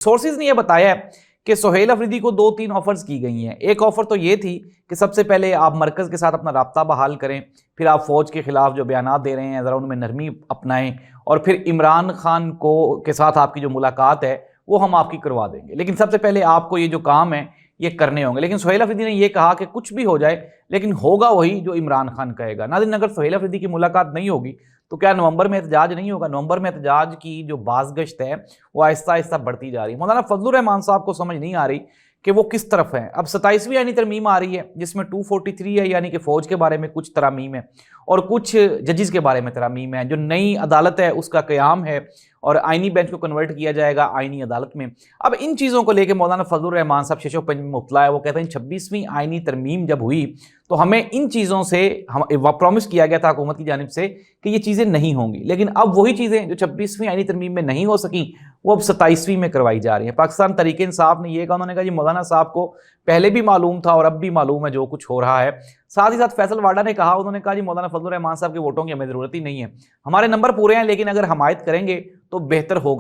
Sources ने यह बताया है कि सुहेल अफरीदी को 2-3 ऑफर्स की गई हैं। एक ऑफर तो ये थी कि सबसे पहले आप मरकज़ के साथ अपना राब्ता बहाल करें, फिर आप फ़ौज के खिलाफ जो बयानात दे रहे हैं ज़रा उनमें नरमी अपनाएं, और फिर इमरान खान को के साथ आपकी जो मुलाकात है वो हम आपकी करवा देंगे, लेकिन सबसे पहले आपको ये जो काम है ये करने होंगे। लेकिन सुहेल अफरीदी ने यह कहा कि कुछ भी हो जाए लेकिन होगा वही जो इमरान खान कहेगा। नाज़रीन, अगर सुहेल अफरीदी की मुलाकात नहीं होगी तो क्या नवंबर में एहतजाज नहीं होगा? नवंबर में एहतजाज की जो बाज़गश्त है वो आहिस्ता आहिस्ता बढ़ती जा रही है। मौलाना फजलुर रहमान साहब को समझ नहीं आ रही कि वो किस तरफ है। अब 27वीं आईनी तरमीम आ रही है जिसमें 243 है, यानी कि फ़ौज के बारे में कुछ तरामीम है और कुछ जजेस के बारे में तरामीम है। जो नई अदालत है उसका क़याम है और आइनी बेंच को कन्वर्ट किया जाएगा आइनी अदालत में। अब इन चीज़ों को लेकर मौलाना फजलुर रहमान साहब शेशो पंज में मुतला है। वो कहते हैं 26वीं आइनी तरमीम जब हुई तो हमें इन चीज़ों से हम प्रॉमिस किया गया था हुकूमत की जानिब से कि ये चीज़ें नहीं होंगी, लेकिन अब वही चीज़ें जो 26वीं आइनी तरमीम में नहीं हो सकी वो अब 27वीं में करवाई जा रही है। पाकिस्तान तहरीक इंसाफ ने यह कहा, उन्होंने कहा जी मौलाना साहब को पहले भी मालूम था और अब भी मालूम है जो कुछ हो रहा है। साथ ही साथ फैसल वाडा ने कहा, उन्होंने कहा जी मौलाना फजलुर रहमान साहब के वोटों की हमें ज़रूरत ही नहीं है, हमारे नंबर पूरे हैं, लेकिन अगर हमायत करेंगे तो बेहतर होगा।